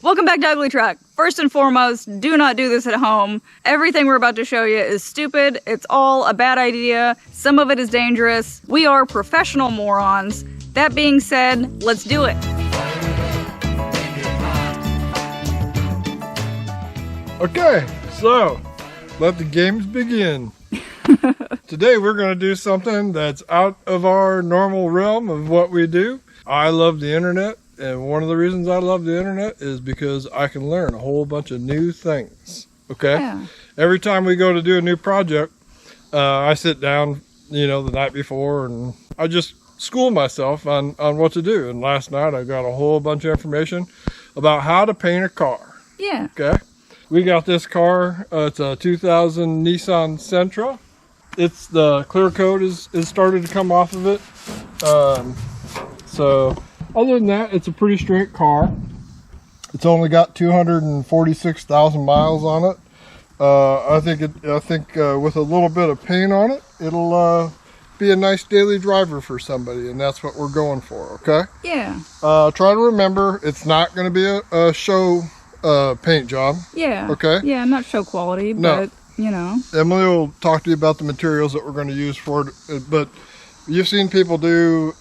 Welcome back to Ugly Truck. First and foremost, do not do this at home. Everything we're about to show you is stupid. It's all a bad idea. Some of it is dangerous. We are professional morons. That being said, let's do it. Okay, so let the games begin. Today we're going to do something that's out of our normal realm of what we do. I love the internet, and one of the reasons I love the internet is because I can learn a whole bunch of new things. Okay? Yeah. Every time we go to do a new project, I sit down, the night before, and I just school myself on what to do. And last night I got a whole bunch of information about how to paint a car. Yeah. Okay? We got this car. It's a 2000 Nissan Sentra. It's the clear coat is started to come off of it. So other than that, it's a pretty straight car. It's only got 246,000 miles on it. I think with a little bit of paint on it, it'll be a nice daily driver for somebody, and that's what we're going for. Okay? Yeah. Try to remember, it's not going to be a show paint job. Yeah. Okay. Yeah, not show quality, but Emily will talk to you about the materials that we're going to use for it. But you've seen people do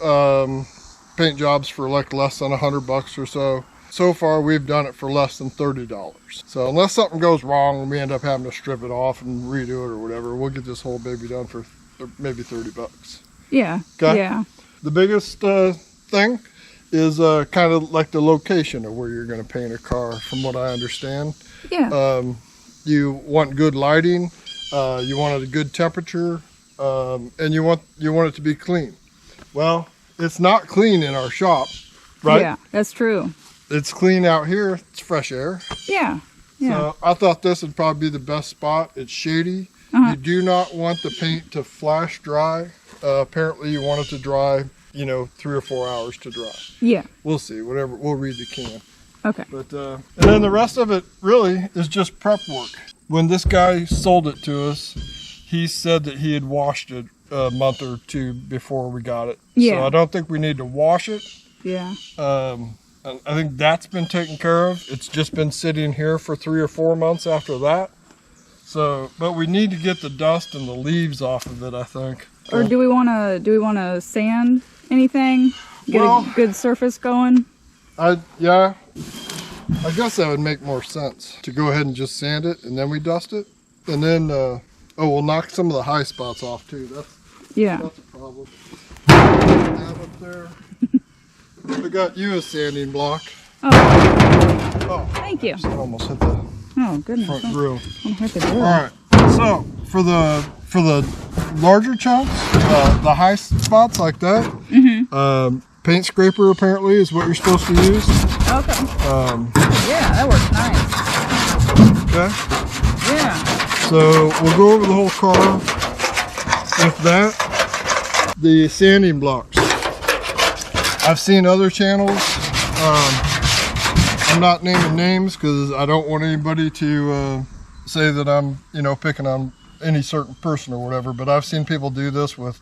paint jobs for like less than $100 or so. So far, we've done it for less than $30. So unless something goes wring and we end up having to strip it off and redo it or whatever, we'll get this whole baby done for maybe $30. Yeah. Okay. Yeah. The biggest thing is kind of like the location of where you're going to paint a car, from what I understand. Yeah. You want good lighting, you want it a good temperature, and you want it to be clean. Well, it's not clean in our shop, right? Yeah, that's true. It's clean out here. It's fresh air. Yeah. Yeah. So I thought this would probably be the best spot. It's shady. You do not want the paint to flash dry. Apparently you want it to dry, 3 or 4 hours to dry. Yeah. We'll see. Whatever. We'll read the can. Okay. But and then the rest of it really is just prep work. When this guy sold it to us, he said that he had washed it a month or two before we got it. Yeah. So I don't think we need to wash it. Yeah. I think that's been taken care of. It's just been sitting here for 3 or 4 months after that. So, but we need to get the dust and the leaves off of it, I think. Or do we want to sand anything? Get a good surface going? I guess that would make more sense to go ahead and just sand it and then we dust it. And then, we'll knock some of the high spots off too. That's a problem. That up there. I got you a sanding block. Oh, thank you. I almost hit the front grill. All right. So for the larger chunks, the high spots like that, paint scraper apparently is what you're supposed to use. Okay. Yeah, that works nice. Okay. Yeah. So we'll go over the whole car with that. The sanding blocks. I've seen other channels. I'm not naming names because I don't want anybody to say that I'm, picking on any certain person or whatever. But I've seen people do this with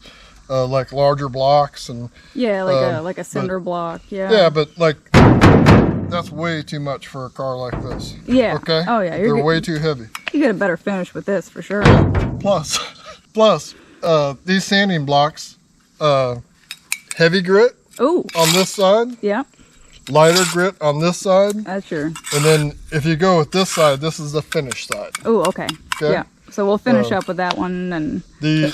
like larger blocks and like a cinder block. Yeah. Yeah, but like that's way too much for a car like this. Yeah. Okay. Oh yeah, they're way too heavy. You get a better finish with this for sure. Yeah. Plus, these sanding blocks, heavy grit. Ooh. On this side. Yeah. Lighter grit on this side. That's true. And then if you go with this side, this is the finish side. Oh, okay. Yeah. So we'll finish up with that one and the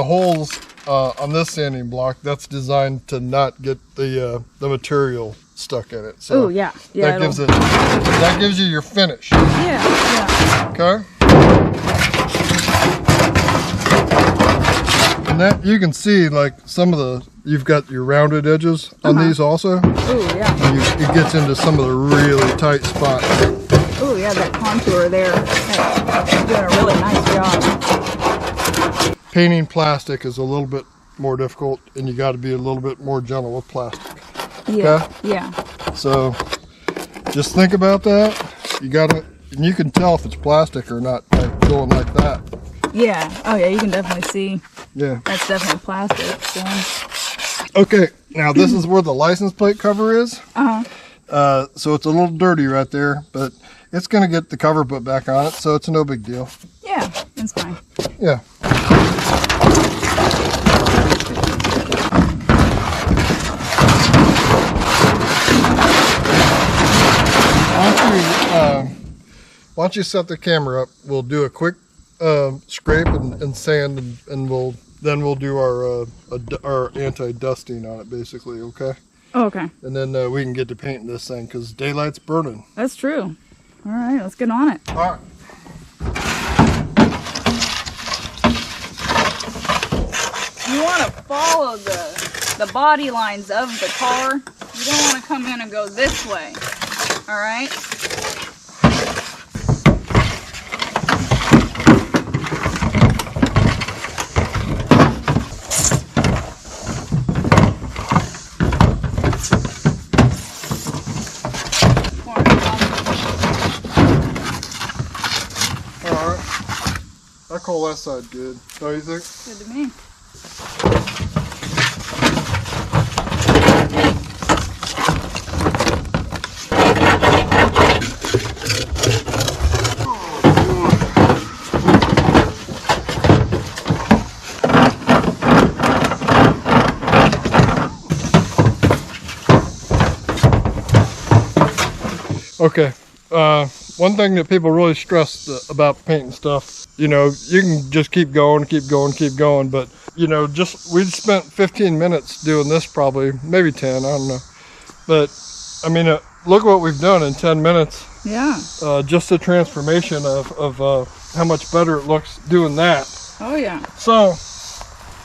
holes on this sanding block, that's designed to not get the material stuck in it. So yeah. That gives you your finish. Yeah. Okay. And that you can see like you've got your rounded edges on these also. Oh yeah. It gets into some of the really tight spots. Oh yeah, that contour there. You're doing a really nice job. Painting plastic is a little bit more difficult, and you got to be a little bit more gentle with plastic. Yeah. Okay? Yeah. So just think about that. And you can tell if it's plastic or not, like going like that. Yeah. Oh yeah, you can definitely see. Yeah. That's definitely plastic. So. Okay, now this is where the license plate cover is. So it's a little dirty right there, but it's going to get the cover put back on it, so it's no big deal. Yeah, it's fine. Yeah. Why don't you set the camera up? We'll do a quick scrape and sand, and we'll do our anti-dusting on it, basically. Okay. Oh, okay. And then we can get to painting this thing because daylight's burning. That's true. All right, let's get on it. All right. You want to follow the body lines of the car. You don't want to come in and go this way. All right. I call that side good. Don't you think? Good to me. Okay. One thing that people really stress about painting stuff, you know, you can just keep going, but you know, we spent 15 minutes doing this, probably maybe 10, I don't know. But I mean, look what we've done in 10 minutes. Yeah. Just the transformation of how much better it looks doing that. Oh yeah. So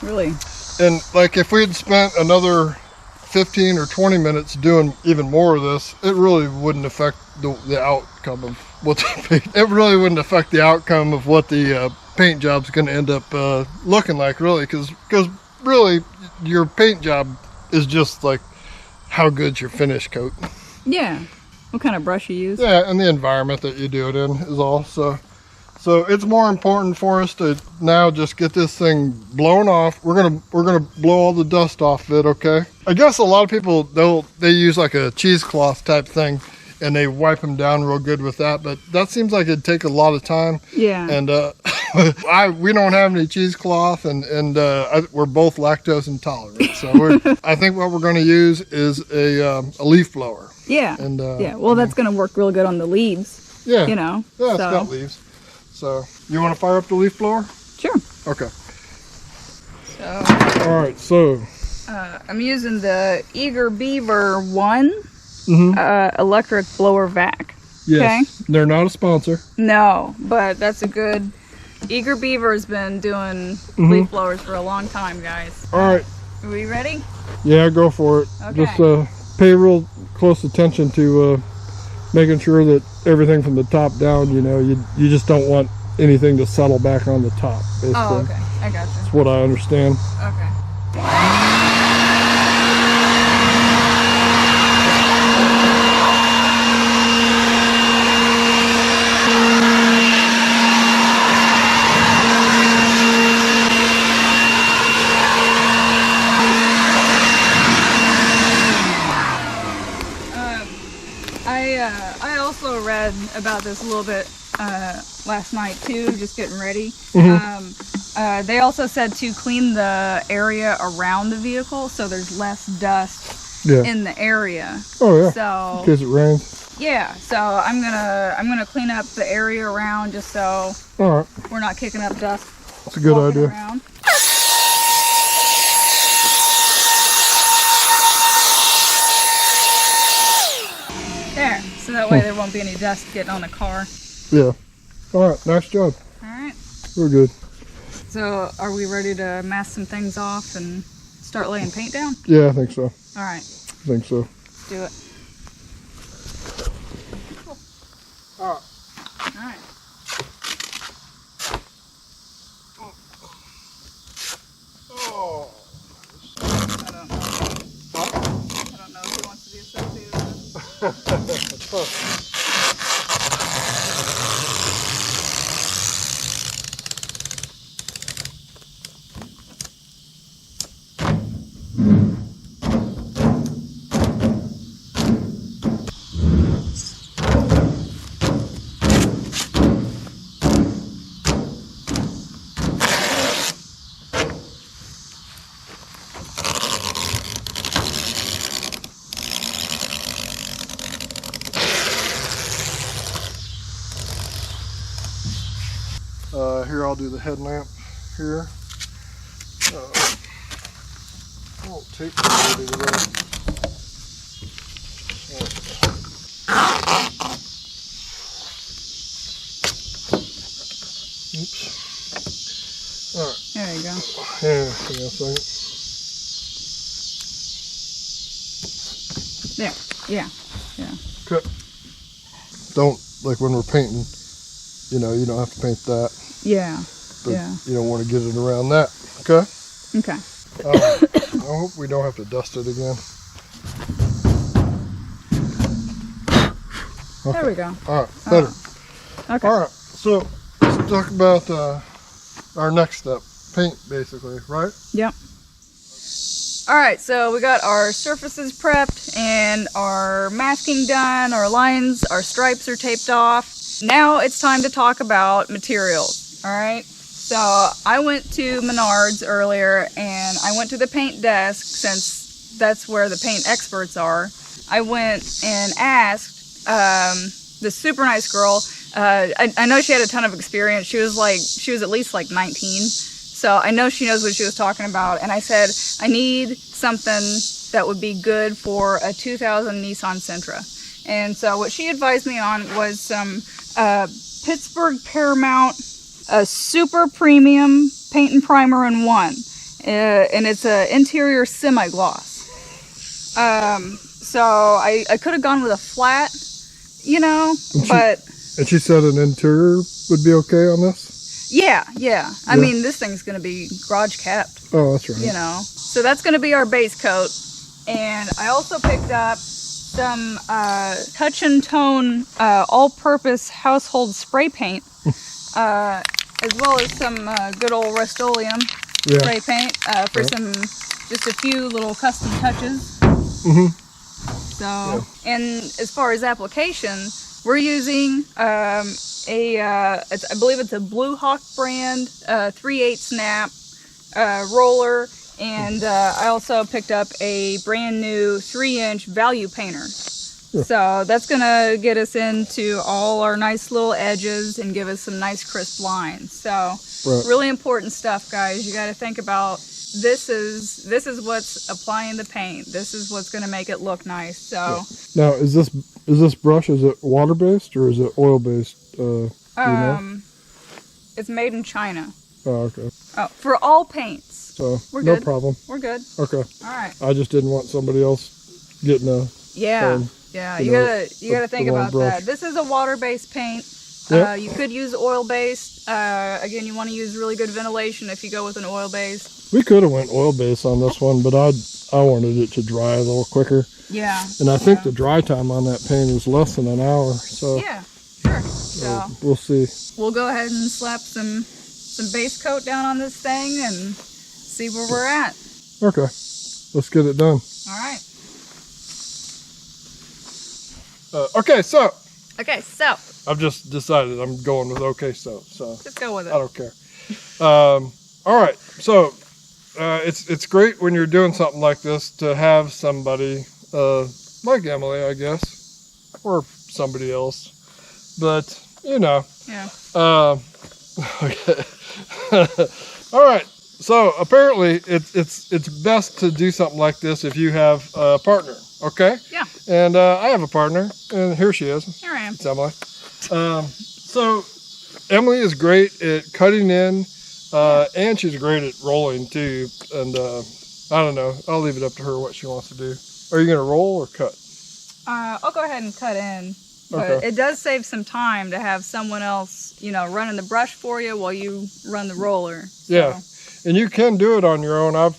really. And like if we had spent another 15 or 20 minutes doing even more of this, it really wouldn't affect the outcome of what the paint. It really wouldn't affect the outcome of what the paint job's going to end up looking like, really, because really your paint job is just like how good's your finish coat. Yeah. What kind of brush you use? Yeah, and the environment that you do it in is all. So it's more important for us to now just get this thing blown off. We're gonna blow all the dust off of it, okay? I guess a lot of people they use like a cheesecloth type thing, and they wipe them down real good with that. But that seems like it'd take a lot of time. Yeah. And we don't have any cheesecloth, and we're both lactose intolerant. So I think what we're going to use is a leaf blower. Yeah. And yeah. Well, that's going to work real good on the leaves. Yeah. You know. Yeah, it's got leaves. So, you want to fire up the leaf blower? Sure. Okay. So. All right. So. I'm using the Eager Beaver 1 electric blower vac. Yes. Okay? They're not a sponsor. No, but that's a good. Eager Beaver has been doing leaf blowers for a long time, guys. All right. Are we ready? Yeah, go for it. Okay. Just pay real close attention to making sure that everything from the top down, you know, you just don't want anything to settle back on the top, basically. Oh, okay. I gotcha. That's what I understand. Okay. I also read about this a little bit last night too, just getting ready. They also said to clean the area around the vehicle so there's less dust in the area. Oh yeah. So in case it rains. Yeah. So I'm gonna clean up the area around just so we're not kicking up dust. That's a good idea. Around. There, so that way there won't be any dust getting on the car. Yeah. All right, nice job. All right. We're good. So, are we ready to mask some things off and start laying paint down? Yeah, I think so. All right. I think so. Let's do it. Cool. All right. All right. Oh. I don't know if he wants to be associated with this. Here, I'll do the headlamp here. I won't take the rest. Oops. All right. There you go. Yeah, give me a second. There. Yeah. Yeah. Okay. Don't, like when we're painting, you know, you don't have to paint that. Yeah. But Yeah. you don't want to get it around that. Okay? Okay. I hope we don't have to dust it again. Okay. There we go. All right, better. Okay. All right, so let's talk about our next step. Paint, basically, right? Yep. All right, so we got our surfaces prepped and our masking done, our lines, our stripes are taped off. Now it's time to talk about materials, all right? So I went to Menards earlier and I went to the paint desk since that's where the paint experts are. I went and asked this super nice girl. I know she had a ton of experience. She was at least like 19. So I know she knows what she was talking about. And I said, I need something that would be good for a 2000 Nissan Sentra. And so what she advised me on was some Pittsburgh Paramount, a super premium paint and primer in one. And it's an interior semi-gloss. So I could have gone with a flat, you know, And she said an interior would be okay on this? Yeah. I mean, this thing's going to be garage kept. Oh, that's right. You know, so that's going to be our base coat. And I also picked up some touch and tone all-purpose household spray paint, as well as some good old Rust-Oleum spray paint for just a few little custom touches. Mm-hmm. So, and as far as application, we're using I believe it's a Blue Hawk brand 3/8 snap roller, and I also picked up a brand new 3-inch value painter. So that's gonna get us into all our nice little edges and give us some nice crisp lines. So really important stuff, guys. You got to think about this is what's applying the paint. This is what's gonna make it look nice. So now is this brush, is it water based or is it oil based? Do you know? It's made in China. Oh, okay. Oh, for all paints. So we're no good. problem. We're good. Okay. All right. I just didn't want somebody else getting a you gotta think about that. This is a water-based paint. You could use oil-based. Again, you want to use really good ventilation if you go with an oil-based. We could have went oil-based on this one, but I wanted it to dry a little quicker. Yeah. And I think the dry time on that paint is less than an hour. So yeah, sure. So we'll see. We'll go ahead and slap some base coat down on this thing and see where we're at. Okay. Let's get it done. All right. Okay, so I've just decided I'm going with so just go with it. I don't care. All right, so it's great when you're doing something like this to have somebody like Emily, I guess, or somebody else, but you know. Yeah. Okay. All right. So apparently it's best to do something like this if you have a partner. Okay? Yeah. And I have a partner, and here she is. Here I am. It's Emily. So Emily is great at cutting in, and she's great at rolling too. And I don't know. I'll leave it up to her what she wants to do. Are you going to roll or cut? I'll go ahead and cut in. But Okay. it does save some time to have someone else, you know, running the brush for you while you run the roller. So. Yeah. And you can do it on your own. I've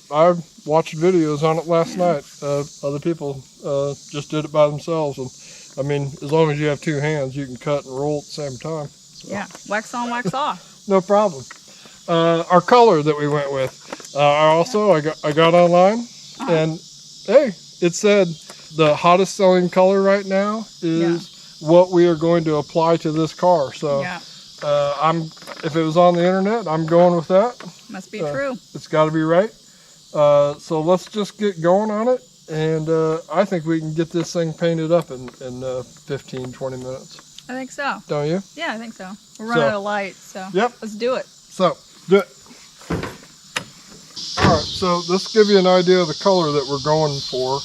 watched videos on it last night. Other people just did it by themselves. And I mean, as long as you have two hands, you can cut and roll at the same time. So. Yeah, wax on, wax off. No problem. Our color that we went with, I got online, and hey, it said the hottest selling color right now is what we are going to apply to this car. So if it was on the internet, I'm going with that. Must be true. It's got to be right. So let's just get going on it, and I think we can get this thing painted up in 15, 20 minutes. I think so. Don't you? Yeah, I think so. We're running out of light, so yep. let's do it. So, do it. Alright, so this will give you an idea of the color that we're going for.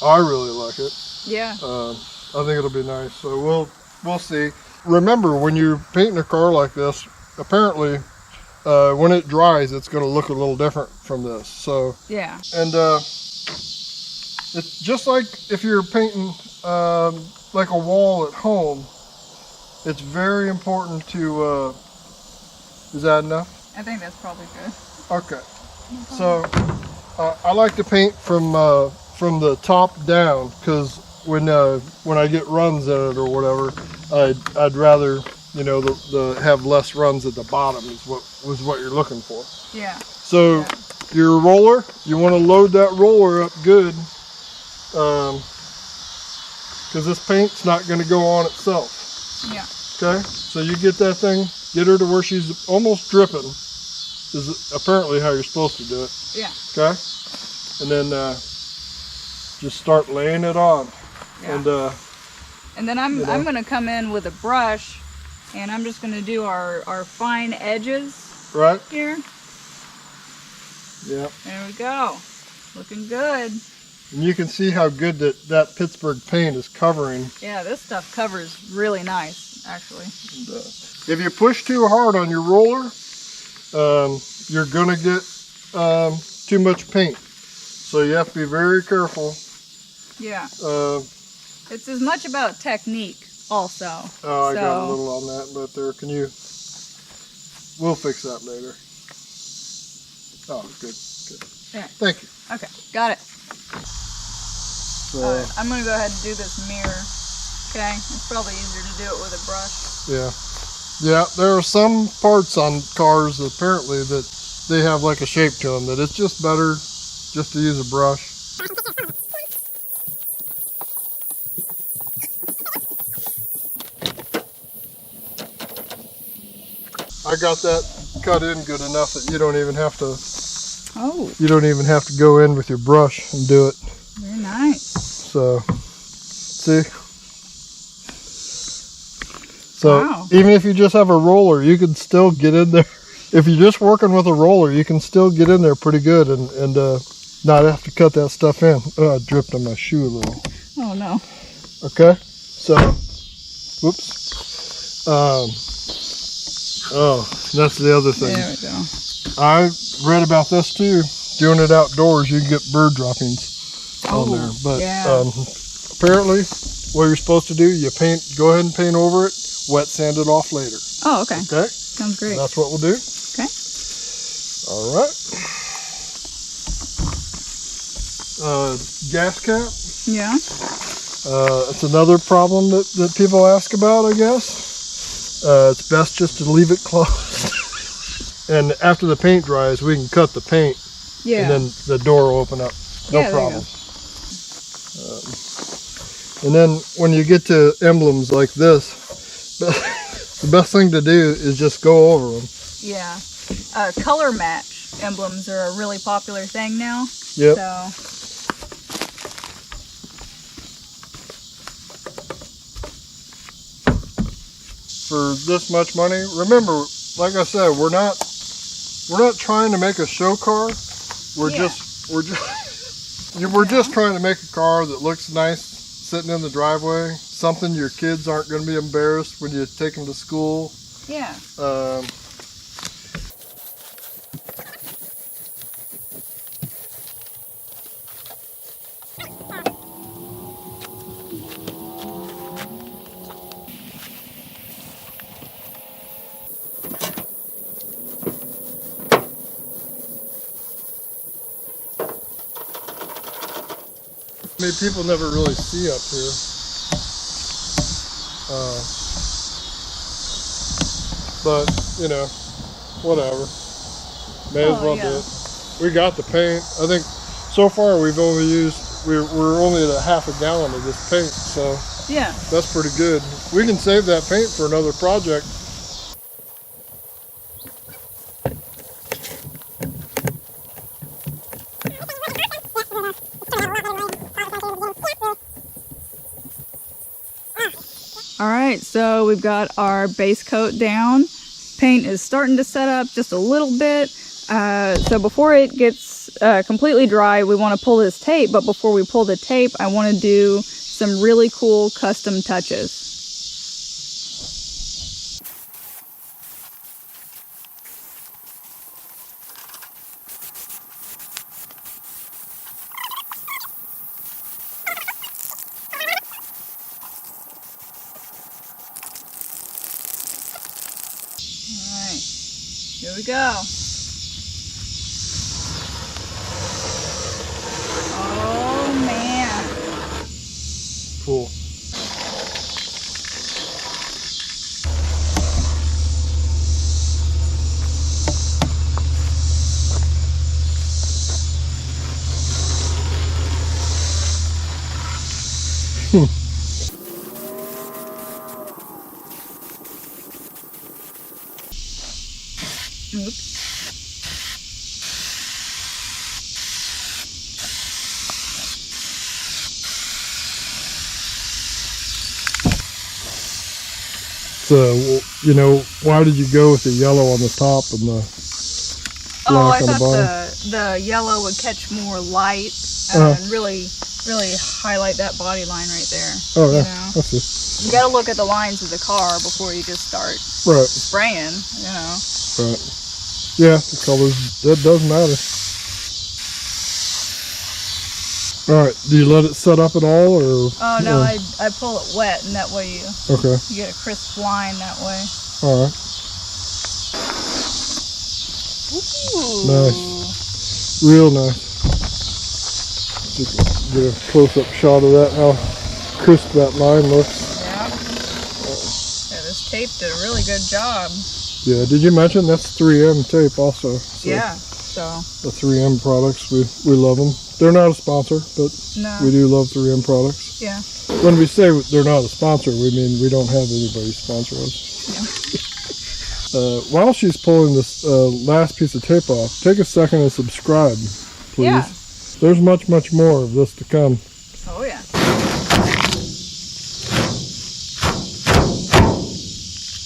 I really like it. Yeah. I think it'll be nice. So we'll see. Remember, when you're painting a car like this, apparently when it dries, it's going to look a little different from this. So yeah. And it's just like if you're painting like a wall at home. It's very important to. Is that enough? I think that's probably good. Okay. So I like to paint from the top down, because when I get runs in it or whatever, I'd rather, you know, the have less runs at the bottom is what you're looking for. Yeah. So yeah. Your roller, you want to load that roller up good, because this paint's not going to go on itself. Yeah. Okay. So you get that thing, get her to where she's almost dripping. Is apparently how you're supposed to do it. Yeah. Okay. And then just start laying it on. Yeah. And then I'm gonna come in with a brush, and I'm just gonna do our fine edges. Right. Here. Yeah. There we go. Looking good. And you can see how good that Pittsburgh paint is covering. Yeah, this stuff covers really nice, actually. And, if you push too hard on your roller, you're gonna get too much paint. So you have to be very careful. Yeah. It's as much about technique also. Oh, I got a little on that, but there, can you, we'll fix that later. Oh, good. Yeah. Thank you. Okay, got it. So, I'm gonna go ahead and do this mirror. Okay, it's probably easier to do it with a brush. yeah. Yeah, there are some parts on cars apparently that they have like a shape to them that it's just better just to use a brush. I got that cut in good enough that you don't even have to. Oh. You don't even have to go in with your brush and do it. Very nice. So, see. So wow. Even if you just have a roller, you can still get in there. If you're just working with a roller, you can still get in there pretty good and not have to cut that stuff in. Oh, I dripped on my shoe a little. Oh no. Okay, so, whoops. Oh, that's the other thing. There we go. I read about this too. Doing it outdoors, you can get bird droppings on there. But yeah. Apparently, what you're supposed to do, you go ahead and paint over it, wet sand it off later. Oh, okay. Okay? Sounds great. And that's what we'll do. Okay. All right. Gas cap. Yeah. It's another problem that people ask about, I guess. It's best just to leave it closed. And after the paint dries, we can cut the paint. Yeah. And then the door will open up. No yeah, problem. And then when you get to emblems like this, the best thing to do is just go over them. Yeah. Color match emblems are a really popular thing now. Yep. So. For this much money, remember, like I said, we're not trying to make a show car. We're just trying to make a car that looks nice sitting in the driveway. Something your kids aren't going to be embarrassed when you take them to school. Yeah. I mean, people never really see up here. But, you know, whatever. May as well do it. We got the paint. I think so far we've only used, we're only at a half a gallon of this paint, so yeah, that's pretty good. We can save that paint for another project. All right, so we've got our base coat down. Paint is starting to set up just a little bit. So before it gets completely dry, we want to pull this tape. But before we pull the tape, I want to do some really cool custom touches. Here we go. Oh man. Cool. Oops. So, you know, why did you go with the yellow on the top and the I black on the thought bottom? the yellow would catch more light and really highlight that body line right there. Oh, yeah. You know? That's it. You gotta look at the lines of the car before you just start spraying, you know. Right. Yeah, the colors, that does matter. All right, do you let it set up at all, or? Oh no, I pull it wet, and that way you get a crisp line that way. All right. Ooh. Nice, real nice. Just get a close-up shot of that, how crisp that line looks. Yeah. Yeah, this tape did a really good job. Yeah, did you mention that's 3M tape also? So yeah, so. The 3M products, we love them. They're not a sponsor, but we do love 3M products. Yeah. When we say they're not a sponsor, we mean we don't have anybody sponsor us. Yeah. While she's pulling this last piece of tape off, take a second and subscribe, please. Yeah. There's much, much more of this to come. Oh yeah.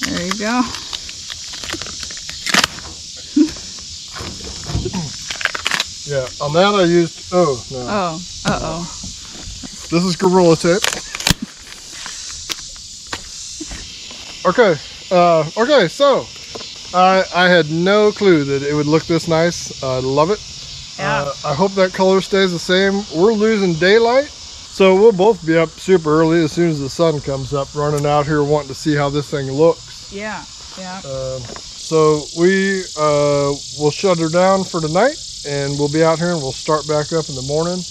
There you go. Yeah, on that I used, oh, no. Oh, uh-oh. This is Gorilla Tape. Okay, okay, so I had no clue that it would look this nice. I love it. Yeah. I hope that color stays the same. We're losing daylight, so we'll both be up super early as soon as the sun comes up, running out here wanting to see how this thing looks. Yeah, yeah. So we will shut her down for tonight, and we'll be out here and we'll start back up in the morning.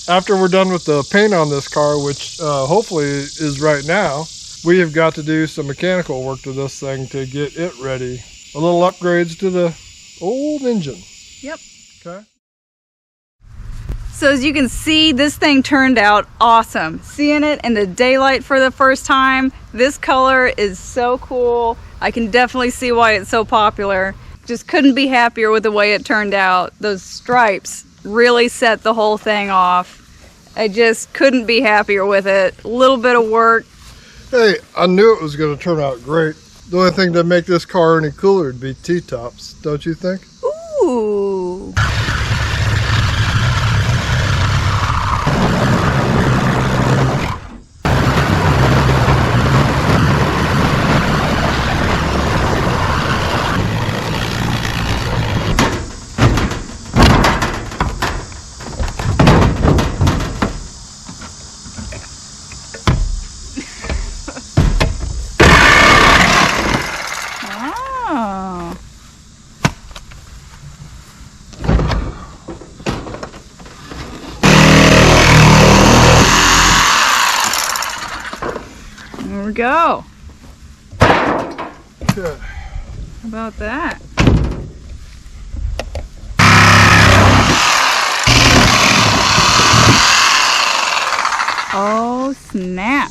After we're done with the paint on this car, which hopefully is right now, we have got to do some mechanical work to this thing to get it ready. A little upgrades to the old engine. Yep. Okay. So as you can see, this thing turned out awesome. Seeing it in the daylight for the first time, this color is so cool. I can definitely see why it's so popular. Just couldn't be happier with the way it turned out. Those stripes really set the whole thing off. I just couldn't be happier with it. A little bit of work. Hey, I knew it was going to turn out great. The only thing to make this car any cooler would be T-tops, don't you think? Ooh. There we go. Good. How about that? Oh, snap.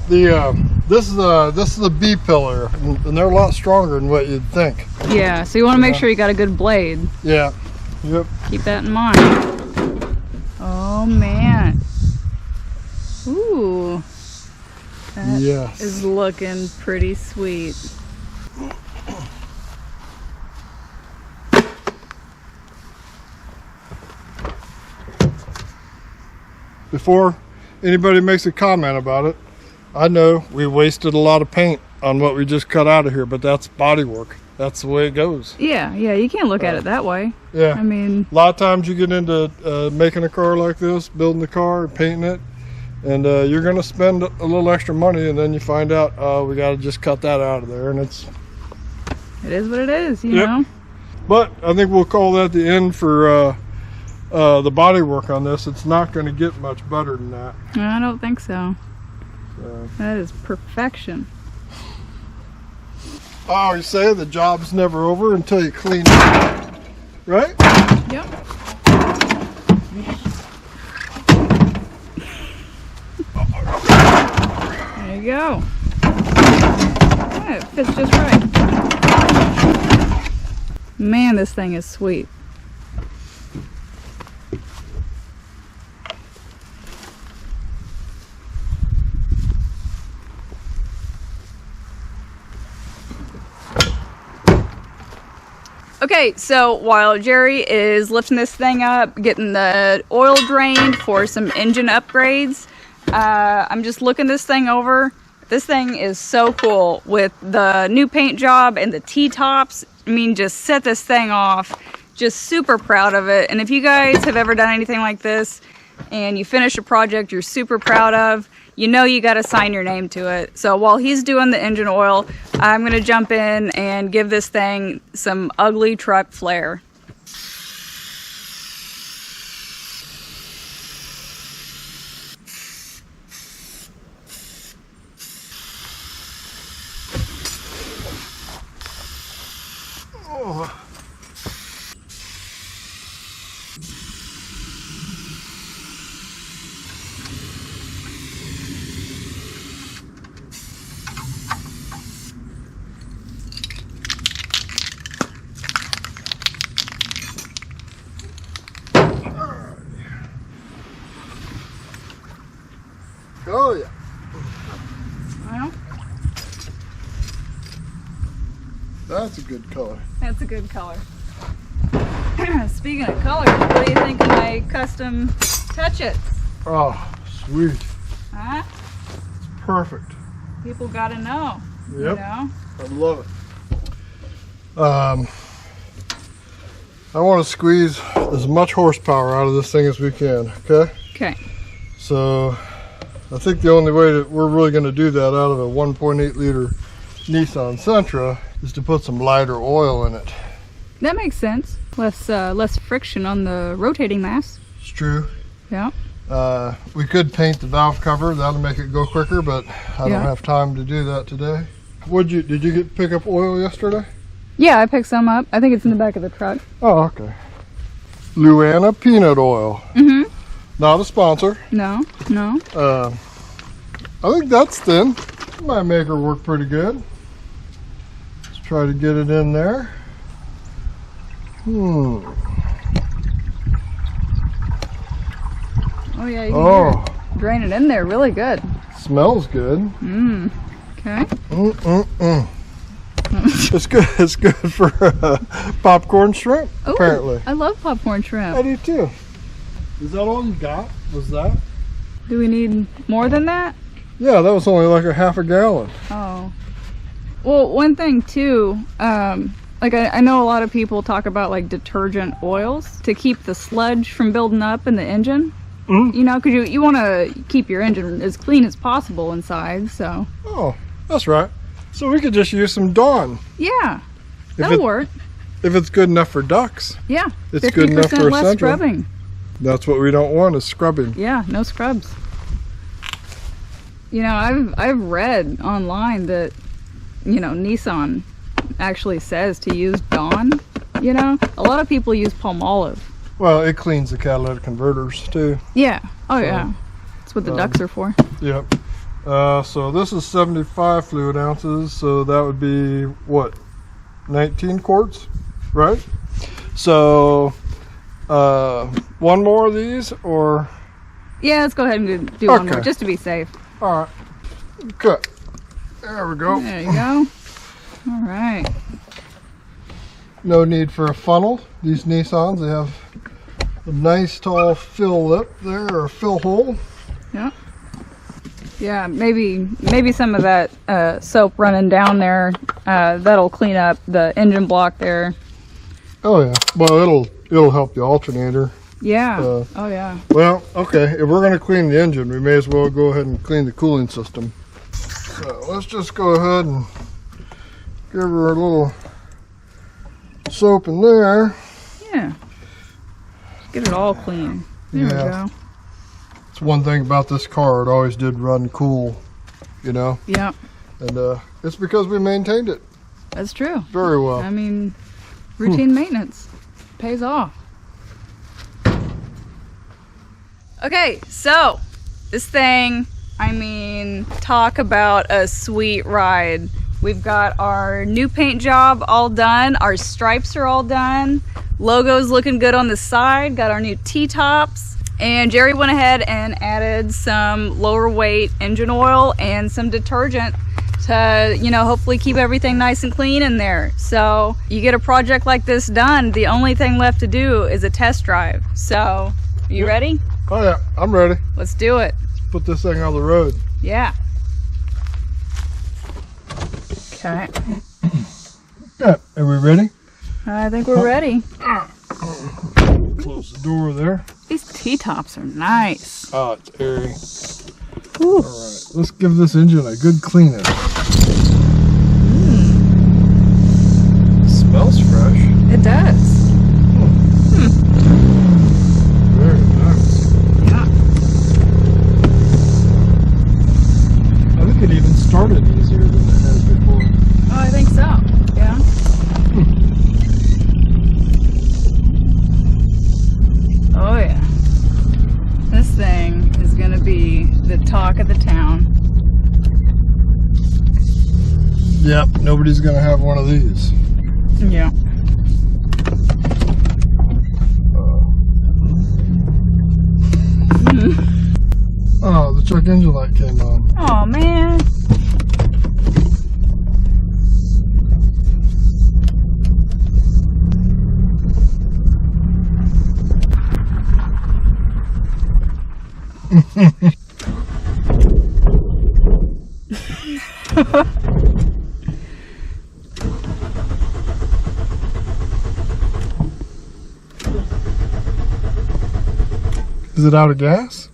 This is the B pillar, and they're a lot stronger than what you'd think. Yeah, so you want to make sure you got a good blade. Yeah. Yep. Keep that in mind. Oh man. Ooh. That is looking pretty sweet. Before anybody makes a comment about it, I know we wasted a lot of paint on what we just cut out of here, but that's body work. That's the way it goes. Yeah, you can't look at it that way. Yeah. I mean, a lot of times you get into making a car like this, building the car, painting it, and you're going to spend a little extra money, and then you find out, oh, we got to just cut that out of there, and it is what it is, you know. But I think we'll call that the end for the body work on this. It's not going to get much better than that. I don't think so. That is perfection. I always say the job's never over until you clean it up, right? Yep. There you go. Yeah, it fits just right. Man, this thing is sweet. Okay, so while Jerry is lifting this thing up, getting the oil drained for some engine upgrades, I'm just looking this thing over. This thing is so cool with the new paint job and the T-tops. I mean, just set this thing off. Just super proud of it. And if you guys have ever done anything like this and you finish a project you're super proud of, you know you got to sign your name to it. So while he's doing the engine oil, I'm going to jump in and give this thing some ugly truck flair. Oh. Oh yeah. Well, that's a good color. That's a good color. Speaking of colors, what do you think of my custom touch-its? Oh, sweet. Huh? It's perfect. People gotta know. Yep. You know? I love it. I want to squeeze as much horsepower out of this thing as we can, okay? Okay. So I think the only way that we're really going to do that out of a 1.8 liter Nissan Sentra is to put some lighter oil in it. That makes sense. Less friction on the rotating mass. It's true. Yeah. We could paint the valve cover. That'll make it go quicker, but I don't have time to do that today. Did you pick up oil yesterday? Yeah, I picked some up. I think it's in the back of the truck. Oh, okay. Luana peanut oil. Mm-hmm. Not a sponsor. No. I think that's thin. Might make her work pretty good. Let's try to get it in there. Oh yeah, you can hear it draining in there really good. Smells good. Okay. It's good. It's good for popcorn shrimp. Ooh, apparently. I love popcorn shrimp. I do too. Is that all you got? Was that? Do we need more than that? Yeah, that was only like a half a gallon. Oh. Well, one thing too, like I know a lot of people talk about like detergent oils to keep the sludge from building up in the engine. You know, because you want to keep your engine as clean as possible inside, so. Oh, that's right. So we could just use some Dawn. Yeah, that'll work. If it's good enough for ducks. Yeah, it's good enough for a less Sentra. scrubbing. That's what we don't want is scrubbing. Yeah, no scrubs. You know, I've read online that, you know, Nissan actually says to use Dawn. You know, a lot of people use palm olive. Well, it cleans the catalytic converters too. Yeah. Oh yeah. That's what the ducks are for. Yep. So this is 75 fluid ounces, so that would be what, 19 quarts, right? So one more of these, or Yeah, let's go ahead and do one more, just to be safe. all right, cut. There we go. There you go. All right. No need for a funnel. These Nissans, they have a nice tall fill lip there, or fill hole. Yeah. Yeah, maybe some of that soap running down there, that'll clean up the engine block there. Oh yeah. Well, it'll help the alternator. Yeah. Oh yeah. Well, okay. If we're going to clean the engine, we may as well go ahead and clean the cooling system. So let's just go ahead and give her a little soap in there. Yeah. Get it all clean. There we go. It's one thing about this car, it always did run cool, you know? Yeah. And it's because we maintained it That's true. very well. I mean, routine maintenance pays off. Okay, so this thing, I mean, talk about a sweet ride. We've got our new paint job all done. Our stripes are all done. Logo's looking good on the side. Got our new T-tops. And Jerry went ahead and added some lower weight engine oil and some detergent to, you know, hopefully keep everything nice and clean in there. So you get a project like this done, the only thing left to do is a test drive. So, are you ready? Oh yeah, I'm ready. Let's do it. Let's put this thing on the road. Yeah. Okay. Yeah, are we ready? I think we're ready. Close the door there. These T-tops are nice. Oh, it's airy. Ooh. All right, let's give this engine a good cleaning. Smells fresh. It does. Very nice. Yeah. I think it even started easier than it has before. Oh, I think so. Yeah. Oh yeah. This thing is gonna be the talk of the town. Yep, nobody's gonna have one of these. Yeah. Oh, the check engine light came on. Oh man. Is it out of gas?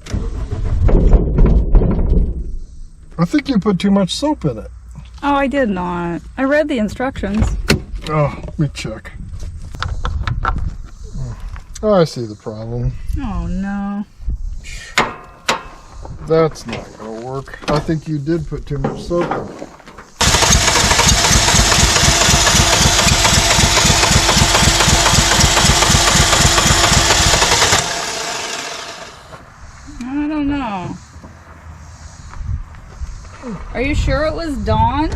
I think you put too much soap in it. Oh, I did not. I read the instructions. Oh, let me check. Oh, I see the problem. Oh no. That's not gonna work. I think you did put too much soap in it. I don't know. Are you sure it was Dawn?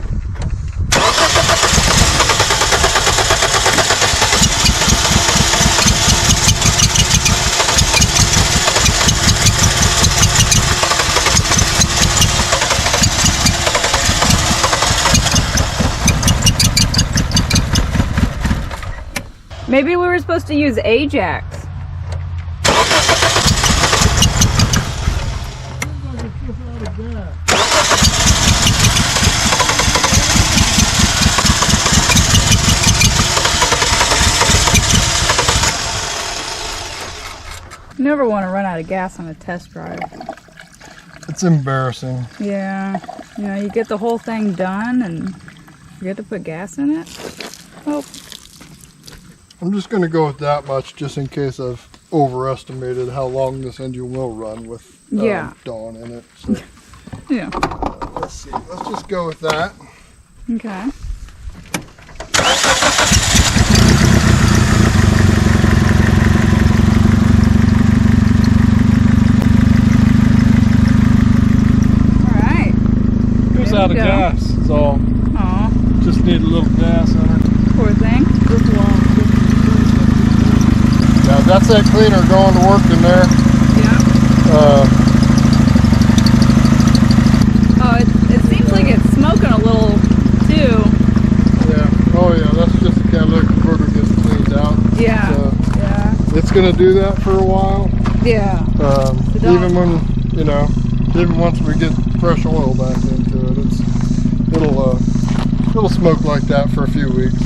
Maybe we were supposed to use Ajax. You never want to run out of gas on a test drive. It's embarrassing. Yeah. You know, you get the whole thing done and forget to put gas in it. Oh. I'm just going to go with that much just in case I've overestimated how long this engine will run with Dawn in it. So, Yeah. let's see. Let's just go with that. Okay. All right. out of go. gas, so Aw, just need a little gas in her. poor thing. Yeah, that's that cleaner going to work in there. Yeah. Oh, it seems like it's smoking a little too. Yeah. Oh yeah, that's just the catalytic converter gets cleaned out. Yeah. So Yeah. it's gonna do that for a while. Yeah. Even when, you know, even once we get fresh oil back into it, it'll smoke like that for a few weeks.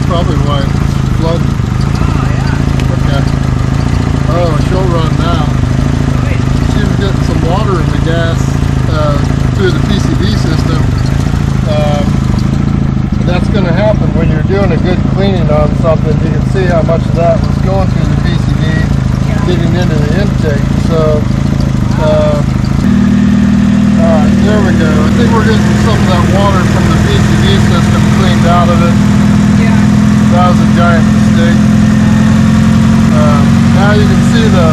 Probably why it's flooding. Oh, yeah. Okay. Oh, she'll run now. Wait. She was getting some water in the gas through the PCV system. That's going to happen when you're doing a good cleaning on something. You can see how much of that was going through the PCV, getting into the intake. So, alright, there we go. I think we're getting some of that water from the PCV system cleaned out of it. That was a giant mistake. Now you can see the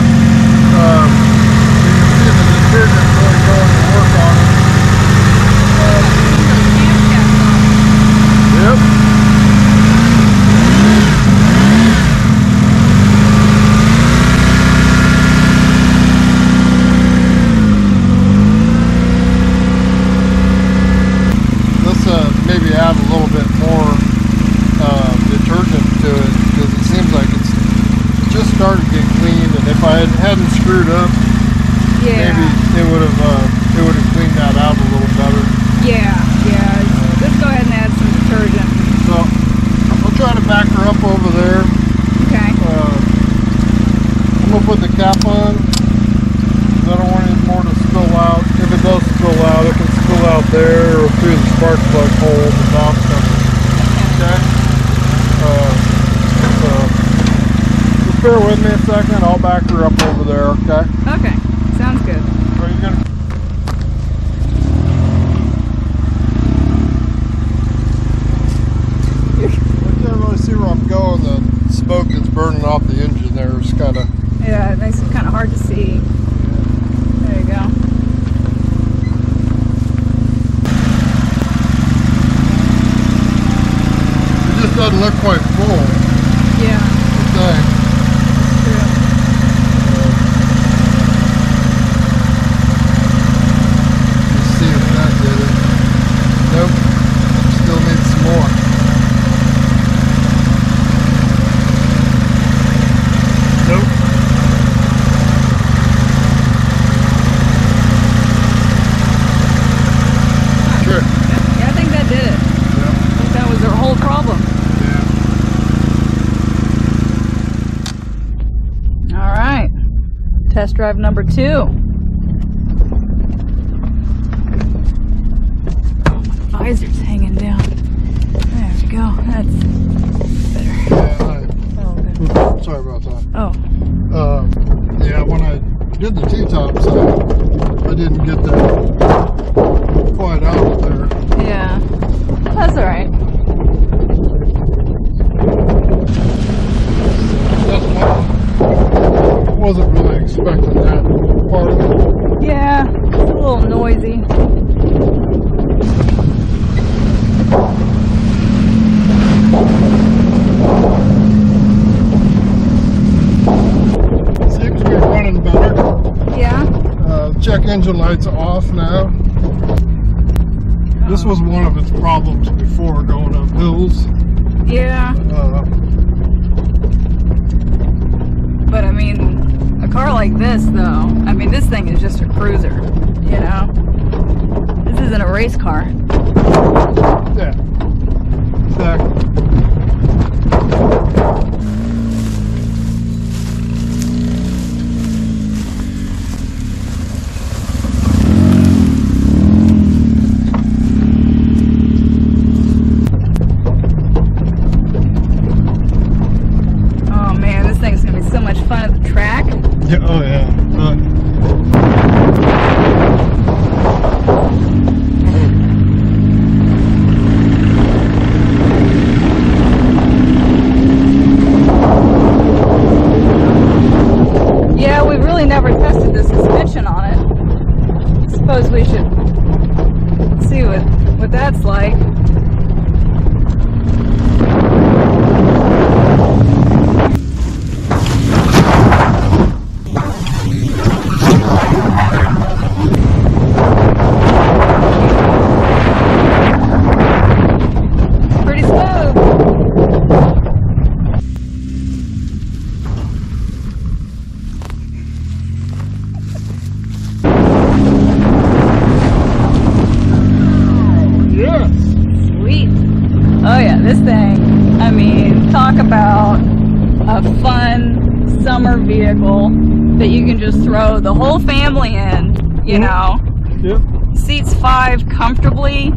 detergent really going to work on it. Yep. Let's maybe add a little bit more detergent to it, because it seems like it's just started to get clean, and if I hadn't screwed up, maybe it would have cleaned that out a little better. Yeah. Just go ahead and add some detergent. So I'll try to back her up over there. Okay. I'm gonna put the cap on. I don't want any more to spill out. If it does spill out, it can spill out there or through the spark plug hole at the top. Okay. So just bear with me a second. I'll back her up over there. Okay. Okay. Sounds good. Are you gonna? I can't really see where I'm going. The smoke that's burning off the engine there is kind of. Yeah, it makes it kind of hard to see. There you go. It just doesn't look quite full. Yeah. Okay. True. Let's see if that did it. Nope. Still needs some more. Nope. Sure. Yeah, I think that did it. Yeah. I think that was their whole problem. Yeah. All right. Test drive number 2. Oh, my visor's hanging down. There we go. That's better. Yeah, Oh, good. sorry about that. Oh. Yeah, when I did the T-tops, I didn't get that quite out of there. Yeah. That's all right. That's wasn't really expecting that part of it. Yeah. It's a little noisy. Seems to be running better. Yeah. Check engine lights off now. This was one of its problems before, going up hills. Yeah. But I mean, a car like this, though, I mean, this thing is just a cruiser, you know? This isn't a race car. Yeah. Exactly. Oh man, this thing's gonna be so much fun at the track. Yeah. Oh yeah. what that's like. Pretty smooth. Yeah. Sweet. Oh yeah, this thing, I mean, talk about a fun summer vehicle that you can just throw the whole family in, you know. Yep. Seats 5 comfortably.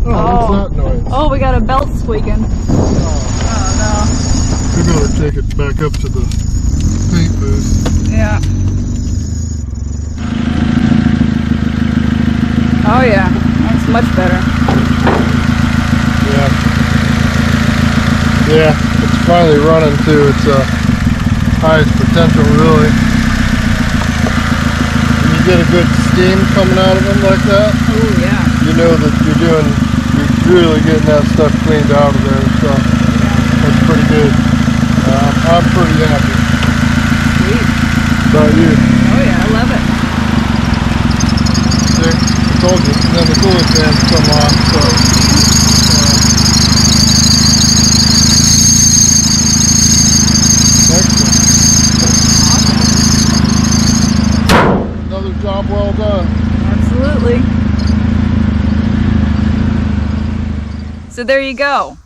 Oh, what's that noise? Oh, we got a belt squeaking. Oh We better take it back up to the paint booth. no. Yeah. Oh yeah, that's much better. Yeah. Yeah, it's finally running too. It's highest potential really. When you get a good steam coming out of them like that, Oh yeah. you know that you're really getting that stuff cleaned out of there. So that's pretty good. I'm pretty happy. Sweet. How about you? Oh yeah, I love it. See, I told you. And then the cooling fans come on. So. Excellent. Another job well done. Absolutely. So there you go.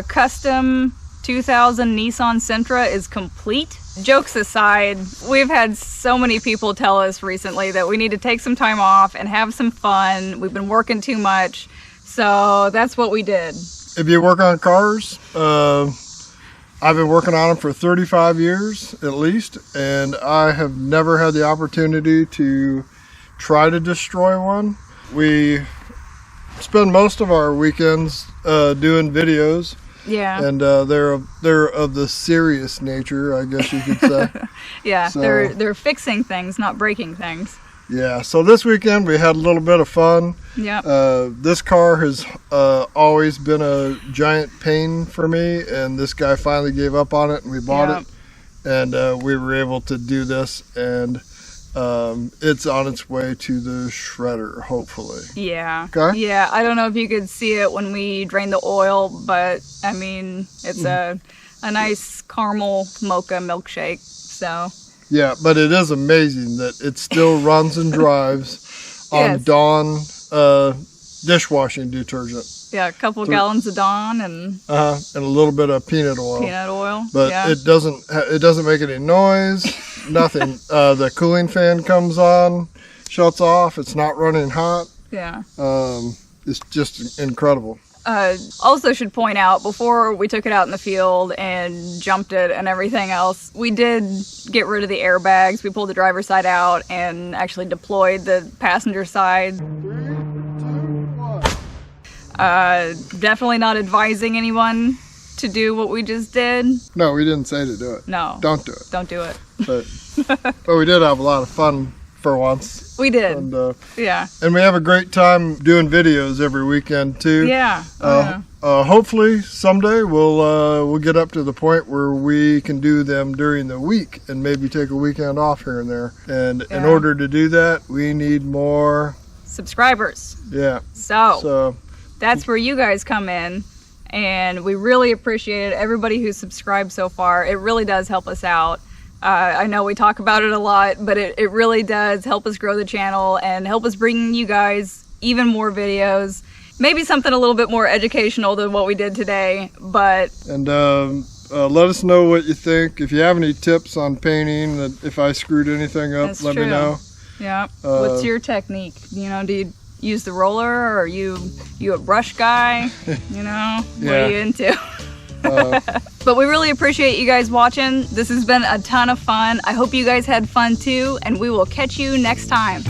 Custom 2000 Nissan Sentra is complete. Jokes aside, we've had so many people tell us recently that we need to take some time off and have some fun. We've been working too much. So that's what we did. If you work on cars, I've been working on them for 35 years at least, and I have never had the opportunity to try to destroy one. We spend most of our weekends doing videos, Yeah. and they're of the serious nature, I guess you could say. Yeah, So- they're fixing things, not breaking things. Yeah, so this weekend we had a little bit of fun. Yep. This car has always been a giant pain for me, and this guy finally gave up on it, and we bought Yep. it, and we were able to do this, and it's on its way to the shredder, hopefully. Yeah. Okay. Yeah, I don't know if you could see it when we drained the oil, but I mean, it's a nice caramel mocha milkshake. So, Yeah, but it is amazing that it still runs and drives on Yes. Dawn dishwashing detergent. yeah, a couple gallons of Dawn and And a little bit of peanut oil. peanut oil. But yeah. it doesn't make any noise, nothing. The cooling fan comes on, shuts off. It's not running hot. Yeah. It's just incredible. Also should point out, before we took it out in the field and jumped it and everything else, we did get rid of the airbags. We pulled the driver's side out and actually deployed the passenger side. 3, 2, 1. Definitely not advising anyone to do what we just did. No, we didn't say to do it. No, Don't do it. don't do it. But we did have a lot of fun for once. We did. And Yeah. and we have a great time doing videos every weekend too. Yeah. Oh, yeah. Hopefully someday we'll get up to the point where we can do them during the week and maybe take a weekend off here and there. And in Yeah. order to do that, we need more. Subscribers. Yeah. So So that's where you guys come in, and we really appreciate everybody who's subscribed so far. It really does help us out. I know we talk about it a lot, but it really does help us grow the channel and help us bring you guys even more videos. Maybe something a little bit more educational than what we did today, but and let us know what you think. If you have any tips on painting, that if I screwed anything up, That's let me true. know. yeah. What's your technique? You know, do you use the roller, or are you a brush guy? You know, what Yeah. are you into? Uh, But we really appreciate you guys watching. This has been a ton of fun. I hope you guys had fun too, and we will catch you next time.